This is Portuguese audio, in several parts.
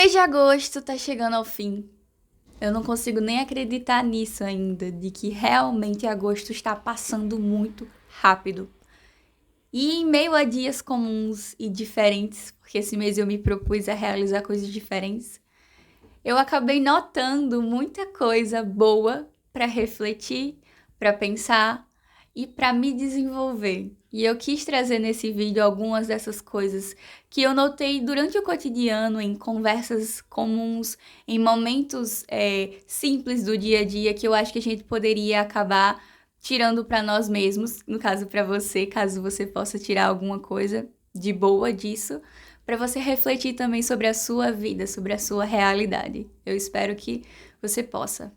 Mês de agosto tá chegando ao fim. Eu não consigo nem acreditar nisso ainda, de que realmente agosto está passando muito rápido. E em meio a dias comuns e diferentes, porque esse mês eu me propus a realizar coisas diferentes, eu acabei notando muita coisa boa para refletir, para pensar e para me desenvolver. E eu quis trazer nesse vídeo algumas dessas coisas que eu notei durante o cotidiano, em conversas comuns, em momentos simples do dia a dia, que eu acho que a gente poderia acabar tirando para nós mesmos, no caso para você, caso você possa tirar alguma coisa de boa disso, para você refletir também sobre a sua vida, sobre a sua realidade. Eu espero que você possa.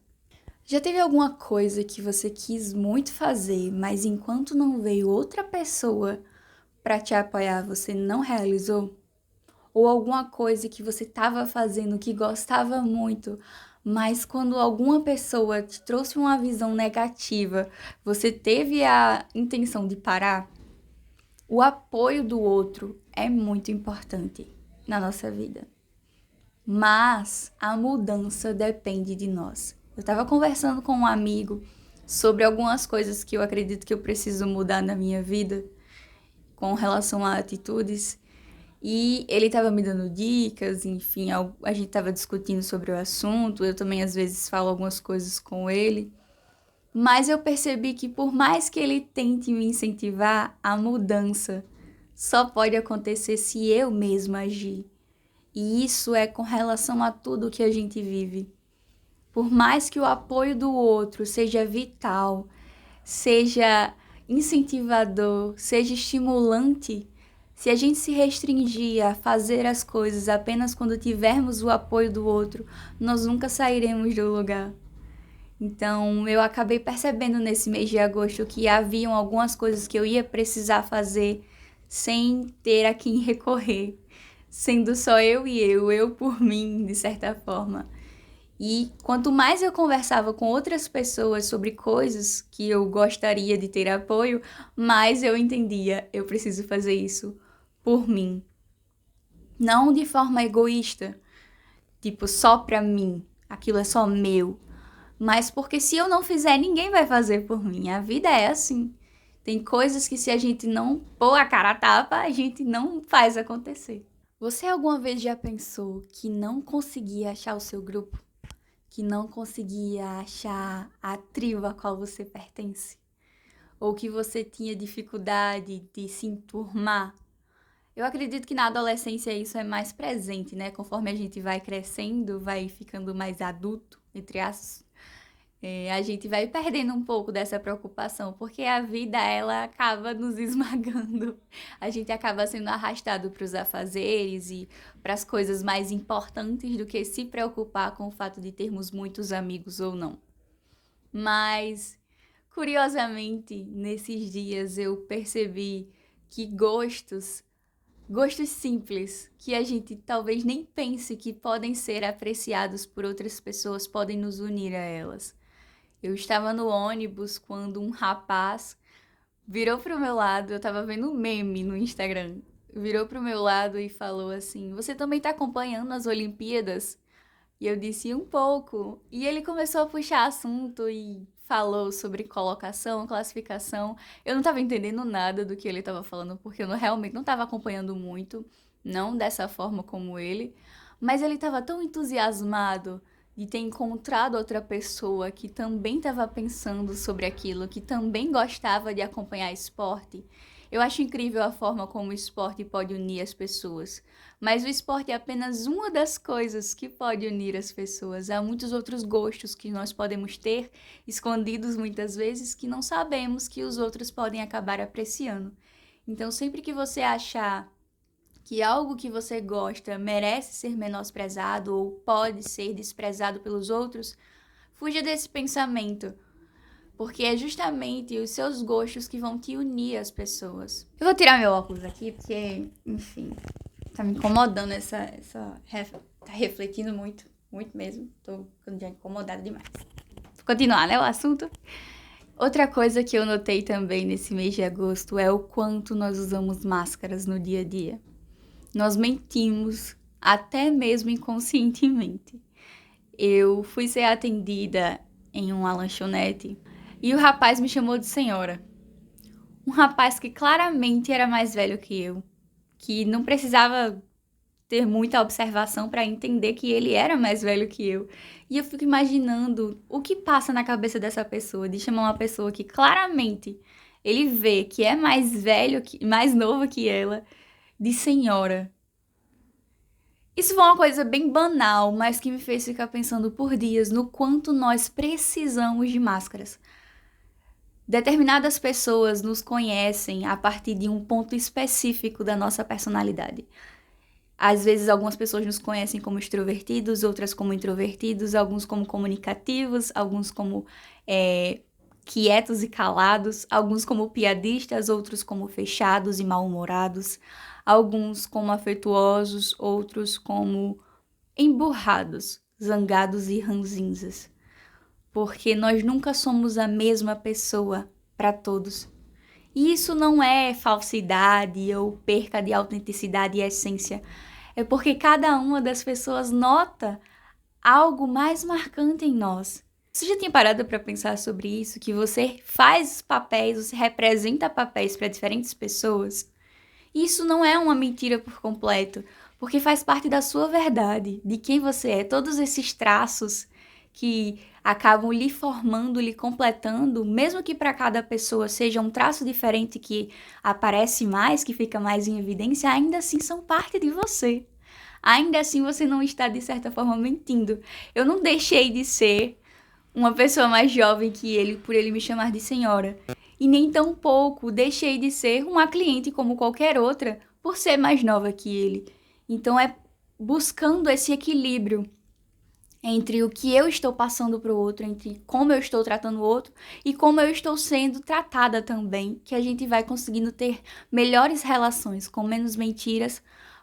Já teve alguma coisa que você quis muito fazer, mas enquanto não veio outra pessoa para te apoiar, você não realizou? Ou alguma coisa que você estava fazendo que gostava muito, mas quando alguma pessoa te trouxe uma visão negativa, você teve a intenção de parar? O apoio do outro é muito importante na nossa vida, mas a mudança depende de nós. Eu estava conversando com um amigo sobre algumas coisas que eu acredito que eu preciso mudar na minha vida com relação a atitudes, e ele estava me dando dicas, enfim, a gente estava discutindo sobre o assunto, eu também às vezes falo algumas coisas com ele, mas eu percebi que por mais que ele tente me incentivar, a mudança só pode acontecer se eu mesma agir. E isso é com relação a tudo que a gente vive. Por mais que o apoio do outro seja vital, seja incentivador, seja estimulante, se a gente se restringir a fazer as coisas apenas quando tivermos o apoio do outro, nós nunca sairemos do lugar. Então, eu acabei percebendo nesse mês de agosto que haviam algumas coisas que eu ia precisar fazer sem ter a quem recorrer, sendo só eu por mim, de certa forma. E quanto mais eu conversava com outras pessoas sobre coisas que eu gostaria de ter apoio, mais eu entendia, eu preciso fazer isso por mim. Não de forma egoísta, tipo só pra mim, aquilo é só meu. Mas porque se eu não fizer, ninguém vai fazer por mim. A vida é assim. Tem coisas que se a gente não pôr a cara a tapa, a gente não faz acontecer. Você alguma vez já pensou que não conseguia achar o seu grupo? Que não conseguia achar a tribo a qual você pertence? Ou que você tinha dificuldade de se enturmar? Eu acredito que na adolescência isso é mais presente, né? Conforme a gente vai crescendo, vai ficando mais adulto, entre aspas, a gente vai perdendo um pouco dessa preocupação, porque a vida ela acaba nos esmagando. A gente acaba sendo arrastado para os afazeres e para as coisas mais importantes do que se preocupar com o fato de termos muitos amigos ou não. Mas, curiosamente, nesses dias eu percebi que gostos simples, que a gente talvez nem pense que podem ser apreciados por outras pessoas, podem nos unir a elas. Eu estava no ônibus quando um rapaz virou pro meu lado, eu tava vendo um meme no Instagram, virou pro meu lado e falou assim: Você também tá acompanhando as Olimpíadas? E eu disse um pouco. E ele começou a puxar assunto e falou sobre colocação, classificação. Eu não tava entendendo nada do que ele tava falando, porque eu realmente não tava acompanhando muito, não dessa forma como ele. Mas ele tava tão entusiasmado de ter encontrado outra pessoa que também estava pensando sobre aquilo, que também gostava de acompanhar esporte. Eu acho incrível a forma como o esporte pode unir as pessoas. Mas o esporte é apenas uma das coisas que pode unir as pessoas. Há muitos outros gostos que nós podemos ter, escondidos muitas vezes, que não sabemos que os outros podem acabar apreciando. Então, sempre que você achar que algo que você gosta merece ser menosprezado ou pode ser desprezado pelos outros, fuja desse pensamento, porque é justamente os seus gostos que vão te unir às pessoas. Eu vou tirar meu óculos aqui, porque, enfim, tá me incomodando tá refletindo muito, muito mesmo. Tô ficando já incomodada demais. Vou continuar, né, o assunto? Outra coisa que eu notei também nesse mês de agosto é o quanto nós usamos máscaras no dia a dia. Nós mentimos até mesmo inconscientemente. Eu fui ser atendida em uma lanchonete e o rapaz me chamou de senhora. Um rapaz que claramente era mais velho que eu, que não precisava ter muita observação para entender que ele era mais velho que eu. E eu fico imaginando o que passa na cabeça dessa pessoa, de chamar uma pessoa que claramente ele vê que é mais velho, mais novo que ela, de senhora. Isso foi uma coisa bem banal, mas que me fez ficar pensando por dias no quanto nós precisamos de máscaras. Determinadas pessoas nos conhecem a partir de um ponto específico da nossa personalidade. Às vezes, algumas pessoas nos conhecem como extrovertidos, outras como introvertidos, alguns como comunicativos, alguns como quietos e calados, alguns como piadistas, outros como fechados e mal-humorados, alguns como afetuosos, outros como emburrados, zangados e ranzinzas. Porque nós nunca somos a mesma pessoa para todos. E isso não é falsidade ou perca de autenticidade e essência. É porque cada uma das pessoas nota algo mais marcante em nós. Você já tinha parado para pensar sobre isso? Que você faz papéis, você representa papéis para diferentes pessoas? Isso não é uma mentira por completo, porque faz parte da sua verdade, de quem você é. Todos esses traços que acabam lhe formando, lhe completando, mesmo que para cada pessoa seja um traço diferente que aparece mais, que fica mais em evidência, ainda assim são parte de você. Ainda assim você não está, de certa forma, mentindo. Eu não deixei de ser uma pessoa mais jovem que ele por ele me chamar de senhora. E nem tampouco deixei de ser uma cliente como qualquer outra por ser mais nova que ele. Então é buscando esse equilíbrio entre o que eu estou passando para o outro, entre como eu estou tratando o outro e como eu estou sendo tratada também, que a gente vai conseguindo ter melhores relações, com menos mentiras,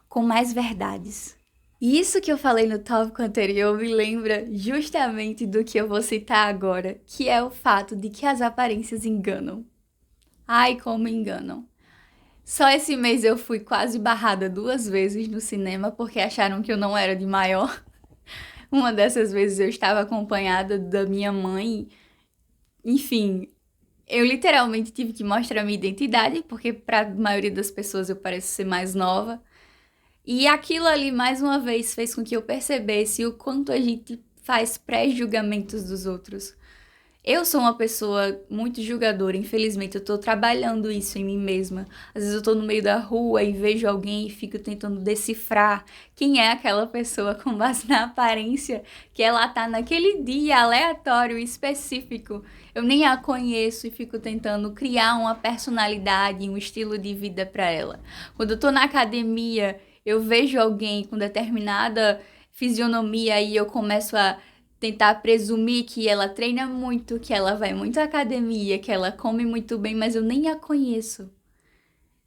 com mais verdades. E isso que eu falei no tópico anterior me lembra justamente do que eu vou citar agora, que é o fato de que as aparências enganam. Ai, como enganam. Só esse mês eu fui quase barrada 2 vezes no cinema porque acharam que eu não era de maior. Uma dessas vezes eu estava acompanhada da minha mãe. Enfim, eu literalmente tive que mostrar minha identidade, porque para a maioria das pessoas eu pareço ser mais nova. E aquilo ali, mais uma vez, fez com que eu percebesse o quanto a gente faz pré-julgamentos dos outros. Eu sou uma pessoa muito julgadora, infelizmente, eu tô trabalhando isso em mim mesma. Às vezes eu tô no meio da rua e vejo alguém e fico tentando decifrar quem é aquela pessoa com base na aparência que ela tá naquele dia aleatório, específico. Eu nem a conheço e fico tentando criar uma personalidade, um estilo de vida para ela. Quando eu tô na academia, eu vejo alguém com determinada fisionomia e eu começo a tentar presumir que ela treina muito, que ela vai muito à academia, que ela come muito bem, mas eu nem a conheço.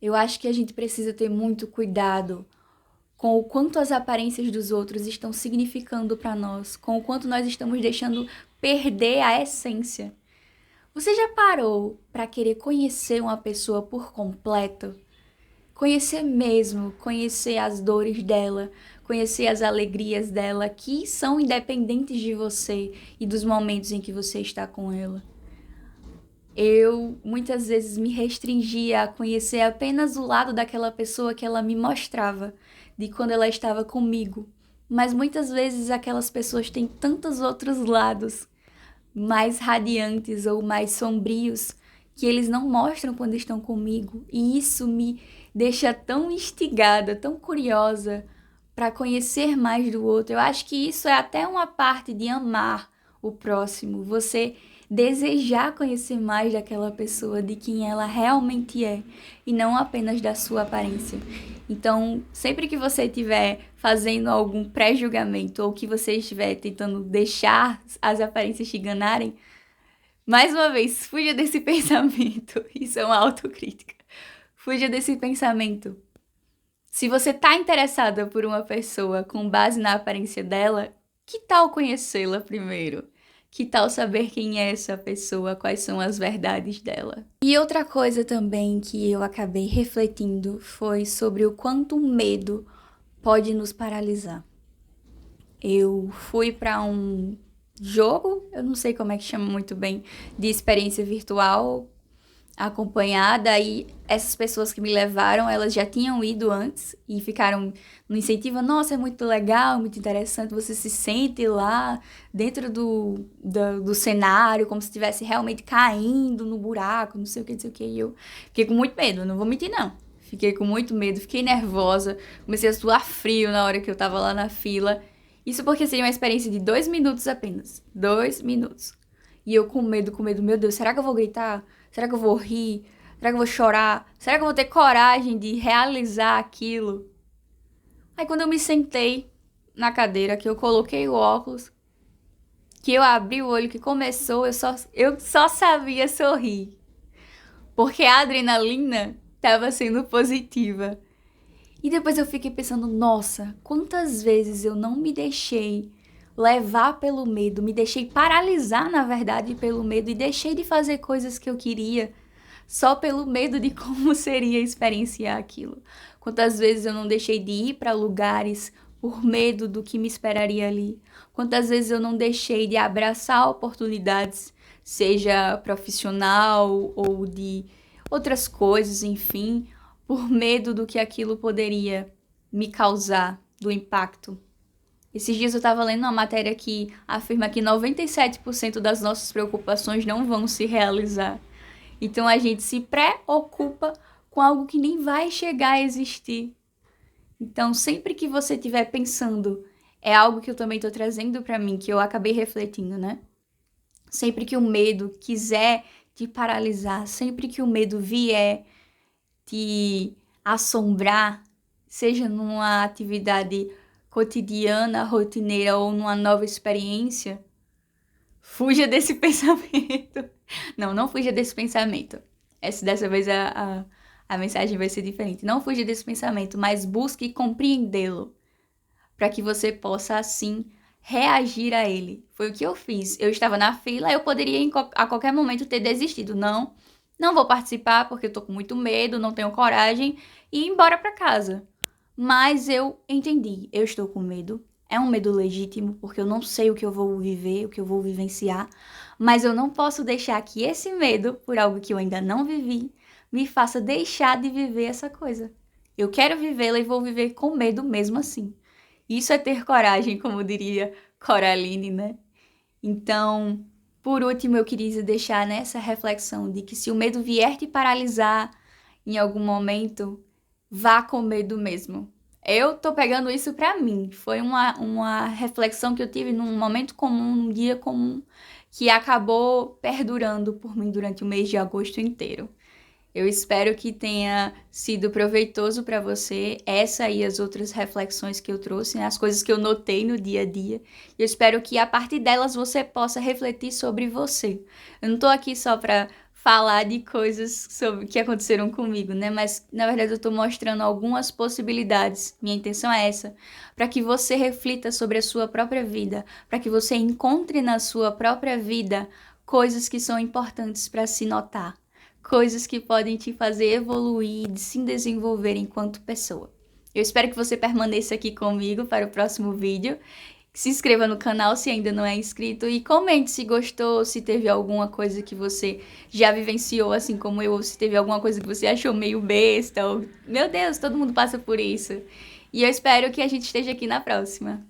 Eu acho que a gente precisa ter muito cuidado com o quanto as aparências dos outros estão significando para nós, com o quanto nós estamos deixando perder a essência. Você já parou para querer conhecer uma pessoa por completo? Conhecer mesmo, conhecer as dores dela, conhecer as alegrias dela, que são independentes de você e dos momentos em que você está com ela. Eu muitas vezes me restringia a conhecer apenas o lado daquela pessoa que ela me mostrava, de quando ela estava comigo. Mas muitas vezes aquelas pessoas têm tantos outros lados, mais radiantes ou mais sombrios, que eles não mostram quando estão comigo. E isso me deixa tão instigada, tão curiosa para conhecer mais do outro. Eu acho que isso é até uma parte de amar o próximo, você desejar conhecer mais daquela pessoa, de quem ela realmente é, e não apenas da sua aparência. Então, sempre que você estiver fazendo algum pré-julgamento ou que você estiver tentando deixar as aparências te enganarem, mais uma vez, fuja desse pensamento. Isso é uma autocrítica. Fuja desse pensamento. Se você tá interessada por uma pessoa com base na aparência dela, que tal conhecê-la primeiro? Que tal saber quem é essa pessoa, quais são as verdades dela? E outra coisa também que eu acabei refletindo foi sobre o quanto o medo pode nos paralisar. Eu fui para um jogo, eu não sei como é que chama muito bem, de experiência virtual acompanhada, e essas pessoas que me levaram, elas já tinham ido antes e ficaram no incentivo. Nossa, é muito legal, muito interessante, você se sente lá dentro do cenário, como se estivesse realmente caindo no buraco, não sei o que, não sei o que. E eu fiquei com muito medo, não vou mentir não. Fiquei com muito medo, fiquei nervosa, comecei a suar frio na hora que eu tava lá na fila. Isso porque seria uma experiência de 2 minutos apenas. 2 minutos. E eu com medo, meu Deus, será que eu vou gritar? Será que eu vou rir? Será que eu vou chorar? Será que eu vou ter coragem de realizar aquilo? Aí quando eu me sentei na cadeira, que eu coloquei o óculos, que eu abri o olho, que começou, eu só sabia sorrir. Porque a adrenalina estava sendo positiva. E depois eu fiquei pensando, nossa, quantas vezes eu não me deixei levar pelo medo, me deixei paralisar, na verdade, pelo medo e deixei de fazer coisas que eu queria só pelo medo de como seria experienciar aquilo. Quantas vezes eu não deixei de ir para lugares por medo do que me esperaria ali. Quantas vezes eu não deixei de abraçar oportunidades, seja profissional ou de outras coisas, enfim, por medo do que aquilo poderia me causar, do impacto. Esses dias eu estava lendo uma matéria que afirma que 97% das nossas preocupações não vão se realizar. Então a gente se preocupa com algo que nem vai chegar a existir. Então sempre que você estiver pensando, é algo que eu também estou trazendo para mim, que eu acabei refletindo, né? Sempre que o medo quiser te paralisar, sempre que o medo vier te assombrar, seja numa atividade cotidiana, rotineira ou numa nova experiência, fuja desse pensamento. Não fuja desse pensamento. Dessa vez a mensagem vai ser diferente. Não fuja desse pensamento, mas busque compreendê-lo, para que você possa, assim, reagir a ele. Foi o que eu fiz. Eu estava na fila, eu poderia a qualquer momento ter desistido. Não vou participar porque eu tô com muito medo, não tenho coragem e ir embora para casa. Mas eu entendi, eu estou com medo. É um medo legítimo, porque eu não sei o que eu vou viver, o que eu vou vivenciar. Mas eu não posso deixar que esse medo, por algo que eu ainda não vivi, me faça deixar de viver essa coisa. Eu quero vivê-la e vou viver com medo mesmo assim. Isso é ter coragem, como diria Coraline, né? Então, por último, eu queria deixar nessa reflexão de que se o medo vier te paralisar em algum momento, vá com medo mesmo. Eu tô pegando isso pra mim. Foi uma reflexão que eu tive num momento comum, num dia comum, que acabou perdurando por mim durante o mês de agosto inteiro. Eu espero que tenha sido proveitoso para você essa e as outras reflexões que eu trouxe, né? As coisas que eu notei no dia a dia. Eu espero que a partir delas você possa refletir sobre você. Eu não tô aqui só para falar de coisas sobre que aconteceram comigo, né? Mas na verdade eu tô mostrando algumas possibilidades. Minha intenção é essa, para que você reflita sobre a sua própria vida, para que você encontre na sua própria vida coisas que são importantes para se notar. Coisas que podem te fazer evoluir e se desenvolver enquanto pessoa. Eu espero que você permaneça aqui comigo para o próximo vídeo. Se inscreva no canal se ainda não é inscrito e comente se gostou, se teve alguma coisa que você já vivenciou assim como eu, ou se teve alguma coisa que você achou meio besta, ou meu Deus, todo mundo passa por isso. E eu espero que a gente esteja aqui na próxima.